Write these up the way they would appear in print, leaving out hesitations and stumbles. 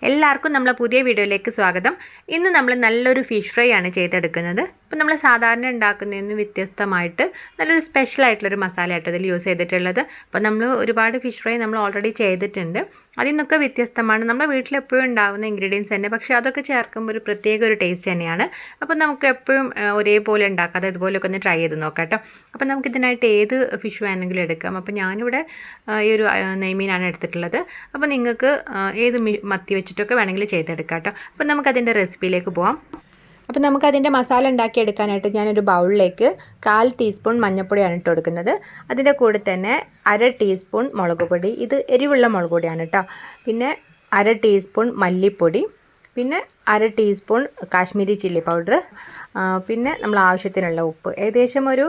എല്ലാവർക്കും നമ്മളെ പുതിയ വീഡിയോയിലേക്ക് സ്വാഗതം. ഇന്ന് നമ്മൾ നല്ലൊരു ഫിഷ് ഫ്രൈ ആണ് ചെയ്തെടുക്കുന്നത്. അപ്പോൾ നമ്മൾ സാധാരണ ഉണ്ടാക്കുന്നതിൽ നിന്ന് വ്യത്യസ്തമായിട്ട് നല്ലൊരു സ്പെഷ്യൽ ആയിട്ടുള്ളൊരു മസാല ആയിട്ട് ഇതിൽ യൂസ് ചെയ്തിട്ടുള്ളത്. അപ്പോൾ നമ്മൾ ഒരുപാട് ഫിഷ് ഫ്രൈ നമ്മൾ ഓൾറെഡി ചെയ്തിട്ടുണ്ട്. അതിൽ നിന്നൊക്കെ വ്യത്യസ്തമാണ്. നമ്മുടെ വീട്ടിൽ എപ്പോഴും ഉണ്ടാകുന്ന ഇൻഗ്രീഡിയൻസ് തന്നെ, പക്ഷേ അതൊക്കെ ചേർക്കുമ്പോൾ ഒരു പ്രത്യേക ഒരു ടേസ്റ്റ് തന്നെയാണ്. അപ്പോൾ നമുക്ക് എപ്പോഴും ഒരേപോലെ ഉണ്ടാക്കാതെ ഇതുപോലെയൊക്കെ ഒന്ന് ട്രൈ ചെയ്ത് നോക്കാം കേട്ടോ. അപ്പോൾ നമുക്കിതിനായിട്ട് ഏത് ഫിഷ് വേണമെങ്കിലും എടുക്കാം. അപ്പോൾ ഞാനിവിടെ ഈ ഒരു നെയ്മീനാണ് എടുത്തിട്ടുള്ളത്. അപ്പോൾ നിങ്ങൾക്ക് ഏത് മത്തി വെച്ചിട്ടൊക്കെ വേണമെങ്കിൽ ചെയ്തെടുക്കാം കേട്ടോ. അപ്പോൾ നമുക്കതിൻ്റെ റെസിപ്പിയിലേക്ക് പോകാം. അപ്പോൾ നമുക്കതിൻ്റെ മസാല ഉണ്ടാക്കിയെടുക്കാനായിട്ട് ഞാനൊരു ബൗളിലേക്ക് 1/4 ടീസ്പൂൺ മഞ്ഞൾപ്പൊടിയാണ് ഇട്ട് കൊടുക്കുന്നത്. അതിൻ്റെ കൂടെ തന്നെ 1/2 ടീസ്പൂൺ മുളക് പൊടി, ഇത് എരിവുള്ള മുളക് പൊടിയാണ് കേട്ടോ. പിന്നെ 1/2 ടീസ്പൂൺ മല്ലിപ്പൊടി, പിന്നെ 1/2 ടീസ്പൂൺ കാശ്മീരി ചില്ലി പൗഡർ, പിന്നെ നമ്മൾ ആവശ്യത്തിനുള്ള ഉപ്പ്, ഏകദേശം ഒരു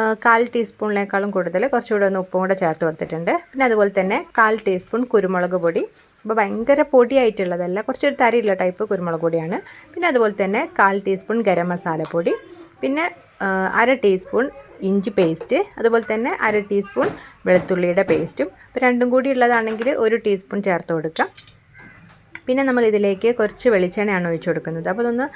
1/4 ടീസ്പൂണിനേക്കാളും കൂടുതൽ കുറച്ചുകൂടെ ഒന്ന് ഉപ്പും കൂടെ ചേർത്ത് കൊടുത്തിട്ടുണ്ട്. പിന്നെ അതുപോലെ തന്നെ 1/4 ടീസ്പൂൺ കുരുമുളക് പൊടി. അപ്പോൾ ഭയങ്കര പൊടിയായിട്ടുള്ളതല്ല, കുറച്ചൊരു തരിയുള്ള ടൈപ്പ് കുരുമുളക് പൊടിയാണ്. പിന്നെ അതുപോലെ തന്നെ 1/4 ടീസ്പൂൺ ഗരം മസാലപ്പൊടി, പിന്നെ 1/2 ടീസ്പൂൺ ഇഞ്ചി പേസ്റ്റ്, അതുപോലെ തന്നെ 1/2 ടീസ്പൂൺ വെളുത്തുള്ളിയുടെ പേസ്റ്റും. അപ്പോൾ രണ്ടും കൂടി ഉള്ളതാണെങ്കിൽ 1 ടീസ്പൂൺ ചേർത്ത് കൊടുക്കാം. പിന്നെ നമ്മൾ ഇതിലേക്ക് കുറച്ച് വെളിച്ചെണ്ണയാണ് ഒഴിച്ച് കൊടുക്കുന്നത്. അപ്പോൾ അതൊന്ന്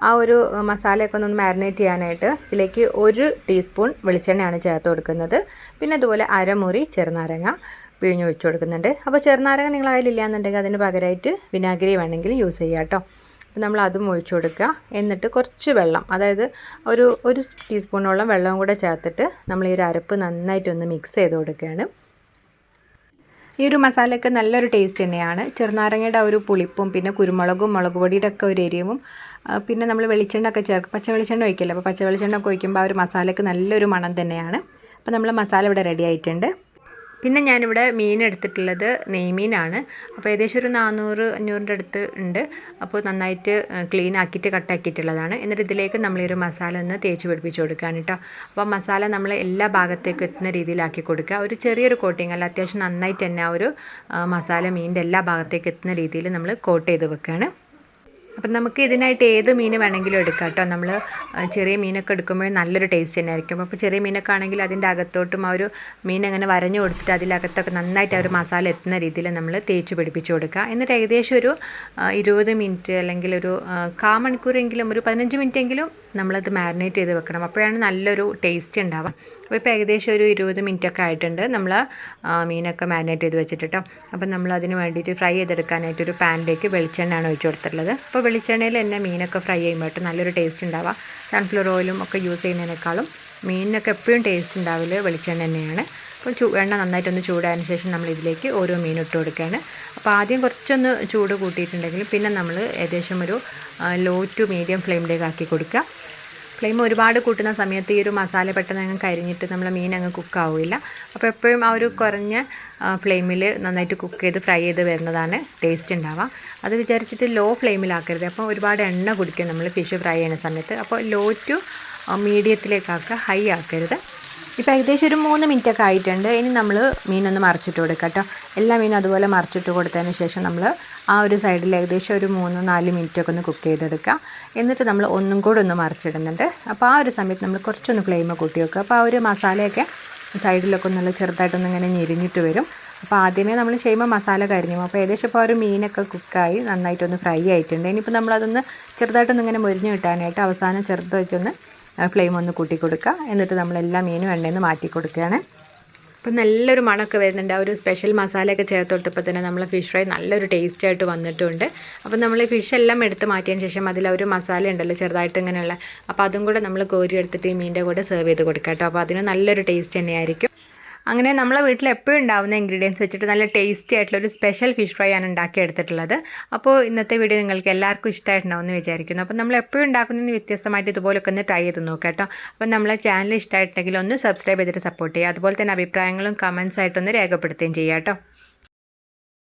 ആ ഒരു മസാലയൊക്കെ ഒന്ന് മാരിനേറ്റ് ചെയ്യാനായിട്ട് ഇതിലേക്ക് 1 ടീസ്പൂൺ വെളിച്ചെണ്ണയാണ് ചേർത്ത് കൊടുക്കുന്നത്. പിന്നെ അതുപോലെ അരമുറി ചെറുനാരങ്ങ പിഴിഞ്ഞ് ഒഴിച്ച് കൊടുക്കുന്നുണ്ട്. അപ്പോൾ ചെറുനാരങ്ങ നിങ്ങൾ കയ്യിലില്ല എന്നുണ്ടെങ്കിൽ അതിന് പകരമായിട്ട് വിനാഗിരി വേണമെങ്കിൽ യൂസ് ചെയ്യാം കേട്ടോ. അപ്പോൾ നമ്മൾ അതും ഒഴിച്ച് കൊടുക്കുക. എന്നിട്ട് കുറച്ച് വെള്ളം, അതായത് ഒരു ടീസ്പൂണോളം വെള്ളവും കൂടെ ചേർത്തിട്ട് നമ്മൾ ഈ ഒരു അരപ്പ് നന്നായിട്ടൊന്ന് മിക്സ് ചെയ്ത് കൊടുക്കുകയാണ്. ഈ ഒരു മസാലയൊക്കെ നല്ലൊരു ടേസ്റ്റ് തന്നെയാണ്. ചെറുനാരങ്ങയുടെ ഒരു പുളിപ്പും പിന്നെ കുരുമുളകും മുളക് പൊടിയുടെ ഒക്കെ ഒരു എരിവും, പിന്നെ നമ്മൾ വെളിച്ചെണ്ണ ഒക്കെ ചേർക്കും, പച്ച വെളിച്ചെണ്ണ ഒഴിക്കില്ല. അപ്പോൾ പച്ച വെളിച്ചെണ്ണ ഒക്കെ ഒഴിക്കുമ്പോൾ ആ ഒരു മസാലയ്ക്ക് നല്ലൊരു മണം തന്നെയാണ്. അപ്പോൾ നമ്മൾ മസാല ഇവിടെ റെഡി ആയിട്ടുണ്ട്. പിന്നെ ഞാനിവിടെ മീൻ എടുത്തിട്ടുള്ളത് നെയ്മീനാണ്. അപ്പോൾ ഏകദേശം ഒരു 400-500 അടുത്ത് ഉണ്ട്. അപ്പോൾ നന്നായിട്ട് ക്ലീൻ ആക്കിയിട്ട് കട്ടാക്കിയിട്ടുള്ളതാണ്. എന്നിട്ട് ഇതിലേക്ക് നമ്മൾ ഈ ഒരു മസാല ഒന്ന് തേച്ച് പിടിപ്പിച്ച് കൊടുക്കുകയാണ് കേട്ടോ. അപ്പോൾ മസാല നമ്മൾ എല്ലാ ഭാഗത്തേക്കും എത്തുന്ന രീതിയിലാക്കി കൊടുക്കുക. ഒരു ചെറിയൊരു കോട്ടിങ് അല്ല, അത്യാവശ്യം നന്നായിട്ട് തന്നെ ആ ഒരു മസാല മീനിൻ്റെ എല്ലാ ഭാഗത്തേക്കും എത്തുന്ന രീതിയിൽ നമ്മൾ കോട്ട് ചെയ്ത് വെക്കുകയാണ്. അപ്പം നമുക്ക് ഇതിനായിട്ട് ഏത് മീൻ വേണമെങ്കിലും എടുക്കാം കേട്ടോ. നമ്മൾ ചെറിയ മീനൊക്കെ എടുക്കുമ്പോൾ നല്ലൊരു ടേസ്റ്റ് തന്നെ ആയിരിക്കും. അപ്പോൾ ചെറിയ മീനൊക്കെ ആണെങ്കിൽ അതിൻ്റെ അകത്തോട്ടും ആ ഒരു മീൻ അങ്ങനെ വരഞ്ഞു കൊടുത്തിട്ട് അതിലകത്തൊക്കെ നന്നായിട്ട് ആ ഒരു മസാല എത്തുന്ന രീതിയിൽ നമ്മൾ തേച്ച് പിടിപ്പിച്ച് കൊടുക്കുക. എന്നിട്ട് ഏകദേശം ഒരു 20 മിനിറ്റ് അല്ലെങ്കിൽ ഒരു 1/4 മണിക്കൂറെങ്കിലും, ഒരു 15 മിനിറ്റെങ്കിലും നമ്മളത് മാരിനേറ്റ് ചെയ്ത് വെക്കണം. അപ്പോഴാണ് നല്ലൊരു ടേസ്റ്റ് ഉണ്ടാവുക. അപ്പോൾ ഇപ്പോൾ ഏകദേശം ഒരു 20 മിനിറ്റൊക്കെ ആയിട്ടുണ്ട് നമ്മൾ മീനൊക്കെ മാരിനേറ്റ് ചെയ്ത് വെച്ചിട്ട് കേട്ടോ. അപ്പം നമ്മൾ അതിന് വേണ്ടിയിട്ട് ഫ്രൈ ചെയ്തെടുക്കാനായിട്ട് ഒരു പാനിലേക്ക് വെളിച്ചെണ്ണയാണ് ഒഴിച്ച് കൊടുത്തിട്ടുള്ളത്. അപ്പോൾ വെളിച്ചെണ്ണയിൽ തന്നെ മീനൊക്കെ ഫ്രൈ ചെയ്യുമ്പോഴായിട്ട് നല്ലൊരു ടേസ്റ്റ് ഉണ്ടാവുക. സൺഫ്ലവർ ഓയിലും ഒക്കെ യൂസ് ചെയ്യുന്നതിനേക്കാളും മീനിനൊക്കെ എപ്പോഴും ടേസ്റ്റ് ഉണ്ടാവില്ല വെളിച്ചെണ്ണ തന്നെയാണ്. അപ്പോൾ എണ്ണ നന്നായിട്ടൊന്ന് ചൂടായതിന് ശേഷം നമ്മൾ ഇതിലേക്ക് ഓരോ മീൻ ഇട്ട് കൊടുക്കുകയാണ്. അപ്പോൾ ആദ്യം കുറച്ചൊന്ന് ചൂട് കൂട്ടിയിട്ടുണ്ടെങ്കിൽ പിന്നെ നമ്മൾ ഏകദേശം ഒരു ലോ ടു മീഡിയം ഫ്ലെയിമിലേക്ക് ആക്കി കൊടുക്കുക. ഫ്ലെയിം ഒരുപാട് കൂട്ടുന്ന സമയത്ത് ഈ ഒരു മസാല പെട്ടെന്ന് അങ്ങ് കരിഞ്ഞിട്ട് നമ്മളെ മീൻ അങ്ങ് കുക്കാവില്ല. അപ്പോൾ എപ്പോഴും ആ ഒരു കുറഞ്ഞ ഫ്ലെയിമിൽ നന്നായിട്ട് കുക്ക് ചെയ്ത് ഫ്രൈ ചെയ്ത് വരുന്നതാണ് ടേസ്റ്റ് ഉണ്ടാവുക. അത് വിചാരിച്ചിട്ട് ലോ ഫ്ലെയിമിലാക്കരുത്. അപ്പോൾ ഒരുപാട് എണ്ണ കുടിക്കും നമ്മൾ ഫിഷ് ഫ്രൈ ചെയ്യുന്ന സമയത്ത്. അപ്പോൾ ലോ ടു മീഡിയത്തിലേക്കാക്കുക, ഹൈ ആക്കരുത്. ഇപ്പോൾ ഏകദേശം ഒരു 3 മിനിറ്റൊക്കെ ആയിട്ടുണ്ട്. ഇനി നമ്മൾ മീനൊന്ന് മറിച്ചിട്ട് കൊടുക്കുക കേട്ടോ. എല്ലാ മീനും അതുപോലെ മറിച്ചിട്ട് കൊടുത്തതിന് ശേഷം നമ്മൾ ആ ഒരു സൈഡിൽ ഏകദേശം ഒരു 3-4 മിനിറ്റൊക്കെ ഒന്ന് കുക്ക് ചെയ്തെടുക്കുക. എന്നിട്ട് നമ്മൾ ഒന്നും കൂടെ ഒന്ന് മറിച്ചിടുന്നുണ്ട്. അപ്പോൾ ആ ഒരു സമയത്ത് നമ്മൾ കുറച്ചൊന്ന് ഫ്ലെയിം കൂട്ടി വെക്കുക. അപ്പോൾ ആ ഒരു മസാലയൊക്കെ സൈഡിലൊക്കെ നല്ല ചെറുതായിട്ടൊന്ന് ഇങ്ങനെ ഞെരിഞ്ഞിട്ട് വരും. അപ്പോൾ ആദ്യമേ നമ്മൾ ചെയ്യുമ്പോൾ മസാല കരിഞ്ഞു. അപ്പോൾ ഏകദേശം ഇപ്പോൾ ആ ഒരു മീനൊക്കെ കുക്കായി നന്നായിട്ടൊന്ന് ഫ്രൈ ആയിട്ടുണ്ട്. ഇനിയിപ്പോൾ നമ്മളതൊന്ന് ചെറുതായിട്ടൊന്ന് ഇങ്ങനെ മുരിഞ്ഞ് കിട്ടാനായിട്ട് അവസാനം ചെറുതായിട്ടൊന്ന് ഫ്ലെയിം ഒന്ന് കൂട്ടി കൊടുക്കുക. എന്നിട്ട് നമ്മളെല്ലാ മീനും എണ്ണയിൽ നിന്ന് മാറ്റി കൊടുക്കുകയാണ്. അപ്പോൾ നല്ലൊരു മണമൊക്കെ വരുന്നുണ്ട്. ആ ഒരു സ്പെഷ്യൽ മസാലയൊക്കെ ചേർത്ത് കൊടുത്തപ്പോൾ തന്നെ നമ്മളെ ഫിഷ് ഫ്രൈ നല്ലൊരു ടേസ്റ്റ് ആയിട്ട് വന്നിട്ടുണ്ട്. അപ്പോൾ നമ്മൾ ഈ ഫിഷ് എല്ലാം എടുത്ത് മാറ്റിയതിന് ശേഷം അതിൽ ഒരു മസാല ഉണ്ടല്ലോ ചെറുതായിട്ട് ഇങ്ങനെയുള്ള, അപ്പോൾ അതും കൂടെ നമ്മൾ കോരി എടുത്തിട്ട് ഈ മീനിൻ്റെ കൂടെ സെർവ് ചെയ്ത് കൊടുക്കാം കേട്ടോ. അപ്പോൾ അതിന് നല്ലൊരു ടേസ്റ്റ് തന്നെയായിരിക്കും. അങ്ങനെ നമ്മളെ വീട്ടിൽ എപ്പോഴും ഉണ്ടാകുന്ന ഇൻഗ്രീഡിയൻസ് വെച്ചിട്ട് നല്ല ടേസ്റ്റി ആയിട്ടുള്ളൊരു സ്പെഷ്യൽ ഫിഷ് ഫ്രൈ ആണ് ഉണ്ടാക്കിയെടുത്തിട്ടുള്ളത്. അപ്പോൾ ഇന്നത്തെ വീഡിയോ നിങ്ങൾക്ക് എല്ലാവർക്കും ഇഷ്ടമായിട്ടുണ്ടാവുമെന്ന് വിചാരിക്കുന്നു. അപ്പോൾ നമ്മൾ എപ്പോഴും ഉണ്ടാക്കുന്നതിന് വ്യത്യസ്തമായിട്ട് ഇതുപോലൊക്കെ ഒന്ന് ട്രൈ ചെയ്ത് നോക്കാം കേട്ടോ. അപ്പോൾ നമ്മളെ ചാനൽ ഇഷ്ടമായിട്ടുണ്ടെങ്കിൽ ഒന്ന് സബ്സ്ക്രൈബ് ചെയ്തിട്ട് സപ്പോർട്ട് ചെയ്യുക. അതുപോലെ തന്നെ അഭിപ്രായങ്ങളും കമൻസ് ആയിട്ടൊന്ന് രേഖപ്പെടുത്തുകയും ചെയ്യാം കേട്ടോ.